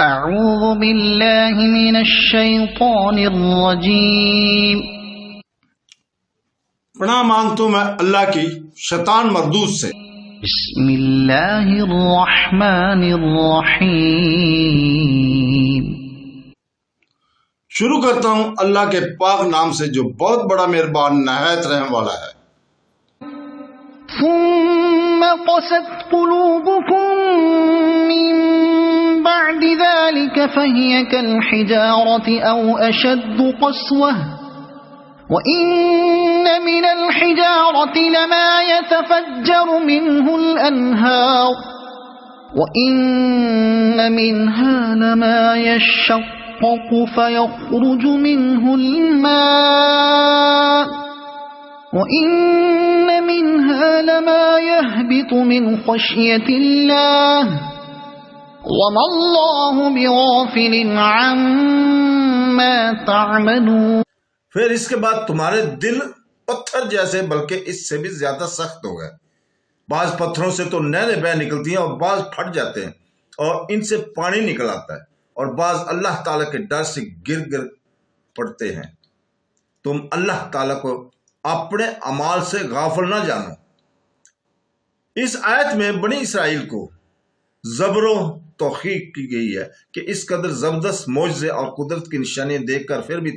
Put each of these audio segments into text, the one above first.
اعوذ باللہ من الشیطان الرجیم۔ پناہ مانگتا ہوں میں اللہ کی شیطان مردود سے۔ بسم اللہ الرحمن الرحیم۔ شروع کرتا ہوں اللہ کے پاک نام سے جو بہت بڑا مہربان نہایت رحم والا ہے۔ ثم قست قلوبكم من بعد ذلك فهي كالحجارة أو أشد قسوة وإن من الحجارة لما يتفجر منه الأنهار وإن منها لما يشقق فيخرج منه الماء وَإِنَّ مِنْهَا لَمَا يَهْبِطُ مِنْ خَشْيَةِ اللَّهِ وَمَا اللَّهُ بِغَافِلٍ عَمَّا تَعْمَلُونَ۔ پھر اس کے بعد تمہارے دل پتھر جیسے بلکہ اس سے بھی زیادہ سخت ہو گئے۔ بعض پتھروں سے تو نہریں بہہ نکلتی ہیں اور بعض پھٹ جاتے ہیں اور ان سے پانی نکل آتا ہے، اور بعض اللہ تعالیٰ کے ڈر سے گر پڑتے ہیں۔ تم اللہ تعالیٰ کو اپنے اعمال سے غافل نہ جانو۔ اس آیت میں بنی اسرائیل کو زبر و توقیق کی گئی ہے کہ اس قدر زبردست معجزے اور قدرت کی نشانیاں دیکھ کر پھر بھی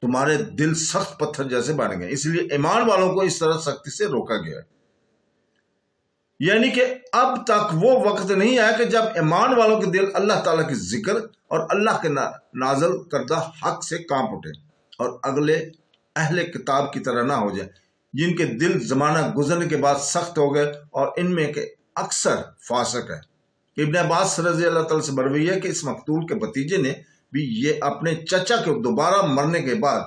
تمہارے دل سخت پتھر جیسے بن گئے، اس لیے ایمان والوں کو اس طرح سختی سے روکا گیا ہے۔ یعنی کہ اب تک وہ وقت نہیں آیا کہ جب ایمان والوں کے دل اللہ تعالیٰ کی ذکر اور اللہ کے نازل کردہ حق سے کانپ اٹھے اور اگلے اہل کتاب کی طرح نہ ہو جائے جن کے دل زمانہ گزرنے کے بعد سخت ہو گئے اور ان میں کے اکثر فاسق ہے۔ ابن عباس رضی اللہ تعالیٰ سے مروی ہے کہ اس مقتول کے بھتیجے نے بھی یہ اپنے چچا کے دوبارہ مرنے کے بعد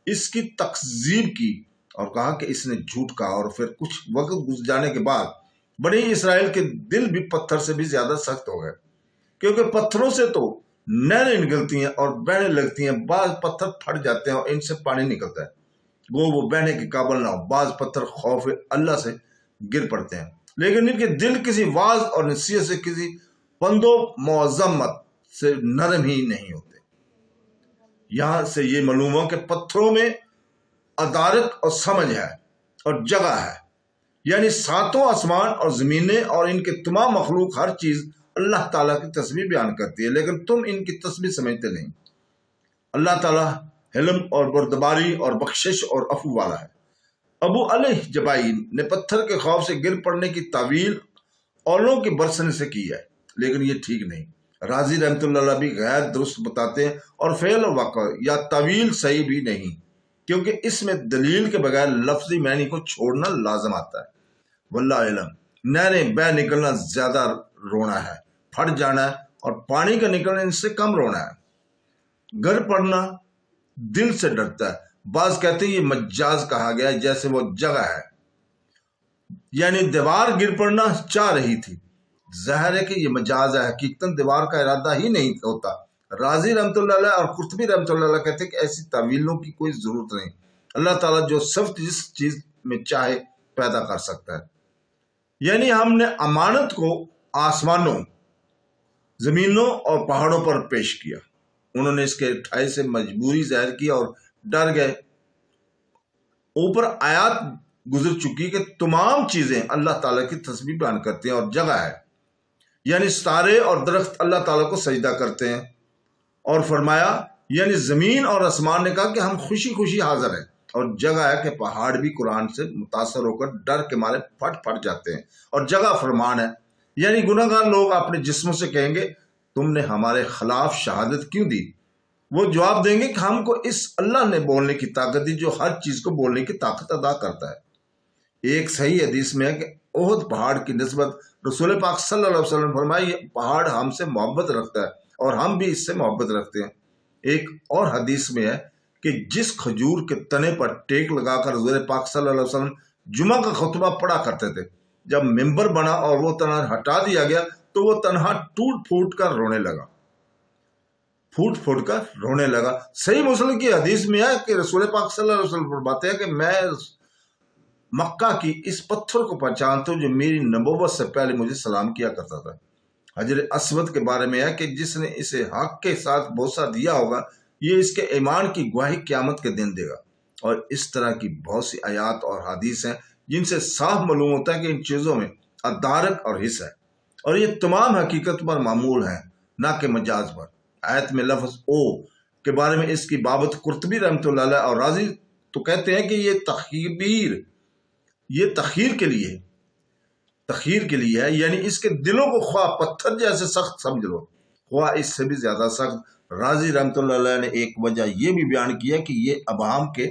اس کی تکذیب کی اور کہا کہ اس نے جھوٹ کہا، اور پھر کچھ وقت گزر جانے کے بعد بنی اسرائیل کے دل بھی پتھر سے بھی زیادہ سخت ہو گئے، کیونکہ پتھروں سے تو نہریں نکلتی ہیں اور بہنے لگتی ہیں، بعض پتھر پھٹ جاتے ہیں اور ان سے پانی نکلتا ہے وہ بہنے کے قابل نہ ہو، بعض پتھر خوف اللہ سے گر پڑتے ہیں، لیکن ان کے دل کسی واعظ اور نصیحت سے، کسی پند و معظمت سے نرم ہی نہیں ہوتے۔ یہاں سے یہ معلوم ہو کہ پتھروں میں ادارت اور سمجھ ہے اور جگہ ہے، یعنی ساتوں آسمان اور زمینیں اور ان کے تمام مخلوق ہر چیز اللہ تعالیٰ کی تسبیح بیان کرتی ہے، لیکن تم ان کی تسبیح سمجھتے نہیں۔ اللہ تعالیٰ حلم اور بردباری اور بخشش اور عفو والا ہے۔ ابو علیہ جبائی نے پتھر کے خوف سے گر پڑنے کی تعویل اولوں کے برسنے سے کی ہے، لیکن یہ ٹھیک نہیں۔ راضی رحمۃ اللہ علیہ بھی غیر درست بتاتے ہیں اور فعل و واقع یا تعویل صحیح بھی نہیں، کیونکہ اس میں دلیل کے بغیر لفظی معنی کو چھوڑنا لازم آتا ہے۔ واللہ علم، نہریں بہ نکلنا زیادہ رونا ہے، پھٹ جانا ہے، اور پانی کا نکلنا ان سے کم رونا ہے۔ گر پڑنا دل سے ڈرتا ہے، بعض کہتے ہیں یہ مجاز کہا گیا ہے جیسے وہ جگہ ہے، یعنی دیوار گر پڑنا چاہ رہی تھی، ظاہر ہے کہ یہ مجاز ہے، حقیقتاً دیوار کا ارادہ ہی نہیں ہوتا۔ راضی رحمۃ اللہ علیہ اور قرطبی رحمۃ اللہ علیہ کہتے ہیں کہ ایسی تعویلوں کی کوئی ضرورت نہیں، اللہ تعالیٰ جو صفت جس چیز میں چاہے پیدا کر سکتا ہے۔ یعنی ہم نے امانت کو آسمانوں، زمینوں اور پہاڑوں پر پیش کیا، انہوں نے اس کے اٹھائی سے مجبوری ظاہر کی اور ڈر گئے۔ اوپر آیات گزر چکی کہ تمام چیزیں اللہ تعالیٰ کی تسبیح بیان کرتی ہیں اور جگہ ہے، یعنی ستارے اور درخت اللہ تعالیٰ کو سجدہ کرتے ہیں، اور فرمایا یعنی زمین اور آسمان نے کہا کہ ہم خوشی خوشی حاضر ہیں، اور جگہ ہے کہ پہاڑ بھی قرآن سے متاثر ہو کر ڈر کے مارے پھٹ جاتے ہیں، اور جگہ فرمان ہے، یعنی گناہ گار لوگ اپنے جسموں سے کہیں گے تم نے ہمارے خلاف شہادت کیوں دی؟ وہ جواب دیں گے کہ ہم کو اس اللہ نے بولنے کی طاقت دی جو ہر چیز کو بولنے کی طاقت ادا کرتا ہے۔ ایک صحیح حدیث میں ہے کہ احد پہاڑ کی نسبت رسول پاک صلی اللہ علیہ وسلم فرمایا یہ پہاڑ ہم سے محبت رکھتا ہے اور ہم بھی اس سے محبت رکھتے ہیں۔ ایک اور حدیث میں ہے کہ جس کھجور کے تنے پر ٹیک لگا کر حضور پاک صلی اللہ علیہ وسلم جمعہ کا خطبہ پڑھا کرتے تھے، جب ممبر بنا اور وہ تنہ ہٹا دیا گیا تو وہ تنہا ٹوٹ پھوٹ کر رونے لگا۔ صحیح مسلم کی حدیث میں ہے کہ رسول پاک صلی اللہ علیہ وسلم فرماتے ہیں کہ میں مکہ کی اس پتھر کو پہچانتا ہوں جو میری نبوت سے پہلے مجھے سلام کیا کرتا تھا، حجر اسود کے بارے میں ہے کہ جس نے اسے حق کے ساتھ بوسہ دیا ہوگا یہ اس کے ایمان کی گواہی قیامت کے دن دے گا۔ اور اس طرح کی بہت سی آیات اور حدیث ہیں جن سے صاف معلوم ہوتا ہے کہ ان چیزوں میں ادارک اور حص ہے، اور یہ تمام حقیقت پر معمول ہیں نہ کہ مجاز پر۔ آیت میں لفظ او کے بارے میں اس کی بابت قرطبی رحمۃ اللہ علیہ اور رازی تو کہتے ہیں کہ یہ تخیر کے لیے ہے، یعنی اس کے دلوں کو خواہ پتھر جیسے سخت سمجھ لو خواہ اس سے بھی زیادہ سخت۔ رازی رحمۃ اللہ علیہ نے ایک وجہ یہ بھی بیان کیا کہ یہ ابہام کے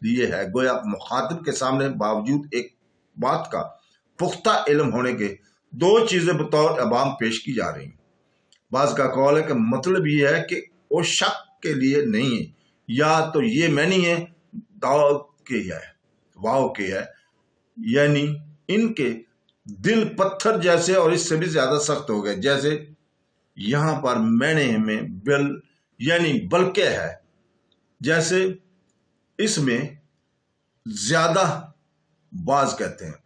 لیے ہے، گویا مخاطب کے سامنے باوجود ایک بات کا پختہ علم ہونے کے دو چیزیں بطور ابہام پیش کی جا رہی ہیں۔ بعض کا قول ہے کہ مطلب یہ ہے کہ وہ شک کے لیے نہیں ہے، یا تو یہ معنی ہے واو کے ہے، یعنی ان کے دل پتھر جیسے اور اس سے بھی زیادہ سخت ہو گئے، جیسے یہاں پر معنی میں یعنی بلکہ ہے، جیسے اس میں زیادہ بعض کہتے ہیں۔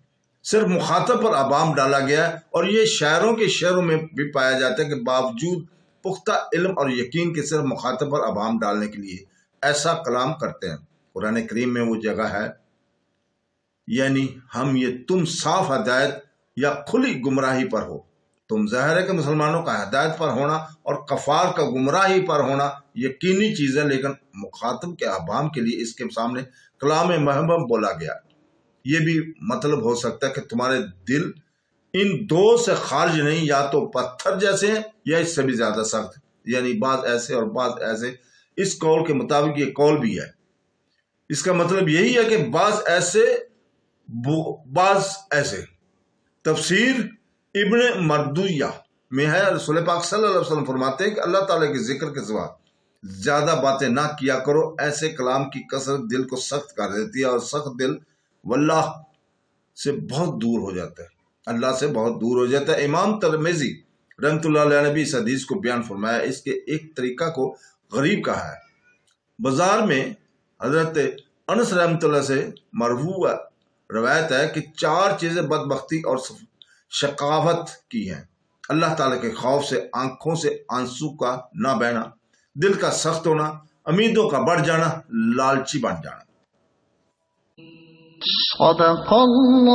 صرف مخاطب پر ابہام ڈالا گیا ہے، اور یہ شاعروں کے شعروں میں بھی پایا جاتا ہے کہ باوجود پختہ علم اور یقین کے صرف مخاطب پر ابہام ڈالنے کے لیے ایسا کلام کرتے ہیں۔ قرآن کریم میں وہ جگہ ہے، یعنی ہم یہ تم صاف ہدایت یا کھلی گمراہی پر ہو۔ تم ظاہر ہے کہ مسلمانوں کا ہدایت پر ہونا اور کفار کا گمراہی پر ہونا یقینی چیز ہے، لیکن مخاطب کے ابہام کے لیے اس کے سامنے کلام محبب بولا گیا۔ یہ بھی مطلب ہو سکتا ہے کہ تمہارے دل ان دو سے خارج نہیں، یا تو پتھر جیسے ہیں یا اس سے بھی زیادہ سخت، یعنی بعض ایسے اور بعض ایسے۔ اس قول کے مطابق یہ قول بھی ہے، اس کا مطلب یہی ہے کہ بعض ایسے۔ تفسیر ابن مردویہ میں ہے، رسول پاک صلی اللہ علیہ وسلم فرماتے ہیں کہ اللہ تعالیٰ کے ذکر کے سوا زیادہ باتیں نہ کیا کرو، ایسے کلام کی کثرت دل کو سخت کر دیتی ہے، اور سخت دل واللہ سے بہت دور ہو جاتا ہے، اللہ سے بہت دور ہو جاتا ہے۔ امام ترمذی رحمۃ اللہ علیہ نے بھی اس حدیث کو بیان فرمایا، اس کے ایک طریقہ کو غریب کہا ہے۔ بازار میں حضرت انس رحمۃ اللہ سے مرفوع روایت ہے کہ 4 چیزیں بدبختی اور شقاوت کی ہیں: اللہ تعالیٰ کے خوف سے آنکھوں سے آنسو کا نہ بہنا، دل کا سخت ہونا، امیدوں کا بڑھ جانا، لالچی بن جانا۔ صدق اللہ